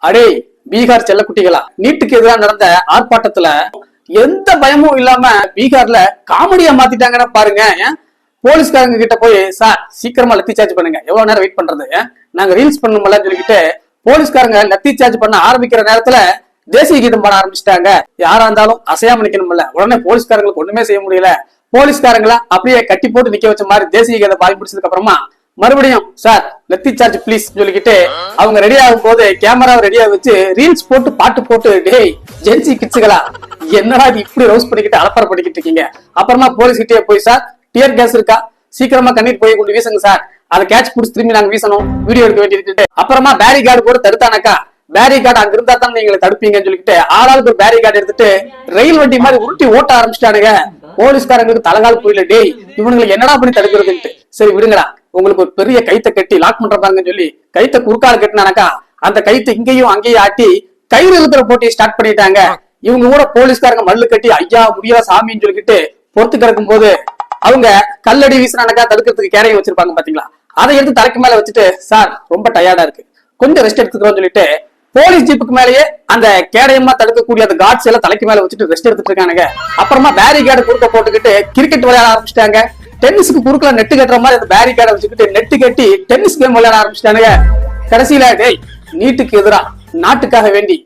அடே பீகார் செல்லக்குட்டிகளா, நீட்டுக்கு எதிராக நடந்த ஆர்ப்பாட்டத்துல எந்த பயமும் இல்லாம பீகார்ல காமெடியா மாத்திட்டாங்கன்னு பாருங்க. போலீஸ்காரங்க கிட்ட போய் சார் சீக்கிரமா லத்தி சார்ஜ் பண்ணுங்க, எவ்வளவு நேரம் வெயிட் பண்றது, நாங்க ரீல்ஸ் பண்ணணும்ல சொல்லிக்கிட்டு போலீஸ்காரங்க லத்தி சார்ஜ் பண்ண ஆரம்பிக்கிற நேரத்துல தேசிய கீதம் பாட ஆரம்பிச்சிட்டாங்க. யாரா இருந்தாலும் அசையாம நிக்கணும்ல, உடனே போலீஸ்காரங்களுக்கு ஒண்ணுமே செய்ய முடியல. போலீஸ்காரங்களா அப்படியே கட்டி போட்டு நிக்க வச்ச மாதிரி தேசிய கீதம் பாடி பிடிச்சதுக்கு அப்புறமா மறுபடியும் சார் லத்தி சார்ஜ் பிளீஸ் சொல்லிக்கிட்டு அவங்க ரெடி ஆகும் போது கேமராவை ரெடியா வச்சு ரீல்ஸ் போட்டு பாட்டு போட்டு டேய் ஜென்சி கிட்ஸுகளா என்னடா இப்படி ரோஸ் பண்ணிக்கிட்டு அலப்பறை பண்ணிக்கிட்டு இருக்கீங்க. அப்புறமா போலீஸ் கிட்டே போய் சார் டியர் கேஸ் இருக்கா, சீக்கிரமா கண்ணீர் போய் கொண்டு வீசுங்க சார், அதை கேட்ச் பிடிச்சி திரும்பி நாங்க வீசணும், வீடியோ எடுக்க வேண்டியிருக்கு. அப்புறமா பேரிகார்டு போட்டு தடுத்தானாக்கா, பேரிகார்டு அங்க இருந்தா தான் நீங்க தடுப்பீங்கன்னு சொல்லிட்டு ஆளாளுக்கு ஒரு பேரிகார்டு எடுத்துட்டு ரயில் வண்டி மாதிரி உருட்டி ஓட்ட ஆரம்பிச்சிட்டானுங்க. போலீஸ்காரங்களுக்கு தலகால் புரியல, டேய் இவனுங்களுக்கு என்னடா பண்ணி தடுக்கிறதுன்ட்டு. சரி விடுங்களா, உங்களுக்கு ஒரு பெரிய கைத்தை கட்டி லாக் பண்றாங்கன்னு சொல்லி கைத்தை குறுக்கால கட்டினானாக்கா அந்த கைத்தை இங்கேயும் அங்கேயும் ஆட்டி கயிறு இழுக்கிற போட்டியை ஸ்டார்ட் பண்ணிட்டாங்க. இவங்க கூட போலீஸ்காரங்க மல்லு கட்டி ஐயா முடியல சாமின்னு சொல்லிக்கிட்டு பொறுத்து கிடக்கும் போது அவங்க கல்லடி வீசினானக்கா தடுக்கிறதுக்கு கேரையும் வச்சிருப்பாங்க பாத்தீங்களா, அதை எடுத்து தலைக்கு மேல வச்சுட்டு சார் ரொம்ப டயர்டா இருக்கு கொஞ்சம் ரெஸ்ட் எடுத்துக்கிறோம்னு சொல்லிட்டு போலீஸ் ஜீப்புக்கு மேலேயே அந்த கேடயமா தடுக்கக்கூடிய அந்த காட்ஸ் எல்லாம் தலைக்கு மேல வச்சுட்டு ரெஸ்ட் எடுத்துட்டு இருக்கானுங்க. அப்புறமா பேரிகார்டு குறுக்க போட்டுக்கிட்டு கிரிக்கெட் விளையாட ஆரம்பிச்சிட்டாங்க. டென்னிஸ்க்கு குறுக்கல நெட்டு கட்டுற மாதிரி அந்த பேரிகார்டை வச்சுக்கிட்டு நெட்டு கட்டி டென்னிஸ் கேம் விளையாட ஆரம்பிச்சிட்டானுங்க. கடைசியில டேய் நீட்டுக்கு எதிரா நாட்டுக்காக வேண்டி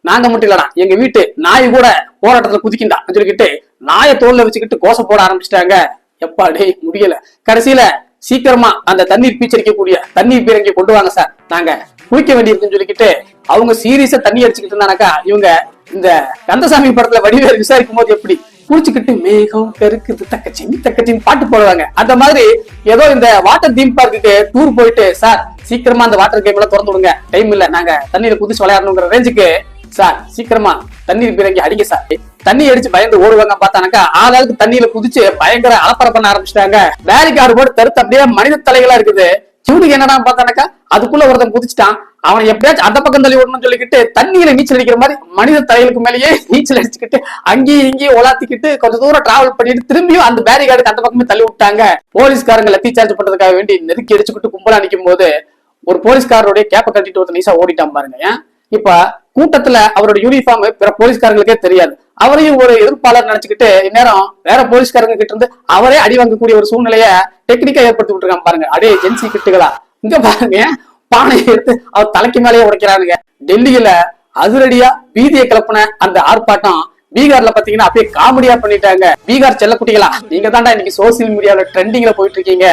நாங்க மட்டும் இல்லடா எங்க வீட்டு நாய் கூட போராட்டத்துல குதிக்கிண்டா சொல்லிக்கிட்டு நாயை தோல்ல வச்சுக்கிட்டு கோசை போட ஆரம்பிச்சிட்டாங்க. எப்பா டேய் முடியல. கடைசியில சீக்கிரமா அந்த தண்ணீர் பீச்சரிக்கக்கூடிய தண்ணீர் பீரங்கி கொண்டு வாங்க சார், நாங்க குளிக்க வேண்டியிருக்குன்னு சொல்லிக்கிட்டு அவங்க சீரியஸா தண்ணி அடிச்சுக்கிட்டு இருந்தானாக்கா இவங்க இந்த கந்தசாமி படத்துல வடிவேல் விசாரிக்கும் போது எப்படி குளிச்சுக்கிட்டு மேகம் பெருக்குது தக்கச்சின்னு பாட்டு போடுவாங்க, அந்த மாதிரி ஏதோ இந்த வாட்டர் தீம் பார்க்குக்கு டூர் போயிட்டு சார் சீக்கிரமா அந்த வாட்டர் கேம் எல்லாம் திறந்து விடுங்க, டைம் இல்ல நாங்க தண்ணீரை குதிச்சு விளையாடணுங்கிற ரேஞ்சுக்கு சார் சீக்கிரமா தண்ணீர் பீரங்கி அடிங்க சார். தண்ணி அடிச்சு பயந்து ஓடுவாங்க பார்த்தானாக்கா ஆளாளுக்கு தண்ணியில குதிச்சு பயங்கர அலப்பறை பண்ண ஆரம்பிச்சிட்டாங்க. பேரிகார்டு போட்டு தடுத்து அப்படியே மனித தலைகளா இருக்குது. சூடுக்கு என்னடா பார்த்தானாக்கா அதுக்குள்ள ஒருத்தன் குதிச்சுட்டான், அவனை எப்படியாச்சும் அந்த பக்கம் தள்ளி விடணும்னு சொல்லிக்கிட்டு தண்ணியில நீச்சல் அடிக்கிற மாதிரி மனித தலைகளுக்கு மேலேயே நீச்சல் அடிச்சுக்கிட்டு அங்கேயும் இங்கேயும் உலாத்திக்கிட்டு கொஞ்சம் தூரம் டிராவல் பண்ணிட்டு திரும்பியும் அந்த பேரிகார்டுக்கு அந்த பக்கமே தள்ளி விட்டாங்க. போலீஸ்காரங்க லத்தி சார்ஜ் பண்றதுக்காக வேண்டி நெருக்கி அடிச்சுக்கிட்டு கும்பலா நிற்கும் போது ஒரு போலீஸ்காரருடைய கேப்பை கட்டிட்டு ஒருத்தர் நீசா ஓடிட்டான் பாருங்க. இப்ப கூட்டத்துல அவரோட யூனிஃபார்ம் பிற போலீஸ்காரங்களுக்கே தெரியாது. அவரையும் ஒரு எதிர்ப்பாளர் நினைச்சுக்கிட்டு இந்நேரம் வேற போலீஸ்காரங்க கிட்ட இருந்து அவரே அடி வாங்கக்கூடிய ஒரு சூழ்நிலைய டெக்னிக்கா ஏற்படுத்தி விட்டுருக்கான் பாருங்க. அடே ஜென்சி கிட்டுகளா இங்க பாருங்க, பானையை எடுத்து அவர் தலைக்கு மேலேயே உடைக்கிறானுங்க. டெல்லியில அதிரடியா பீதியை கிளப்பின அந்த ஆர்ப்பாட்டம் பீகார்ல பாத்தீங்கன்னா அப்படியே காமெடியா பண்ணிட்டாங்க. பீகார் செல்லக்குட்டிகளா நீங்க தாண்டா இன்னைக்கு சோசியல் மீடியாவில ட்ரெண்டிங்ல போயிட்டு இருக்கீங்க.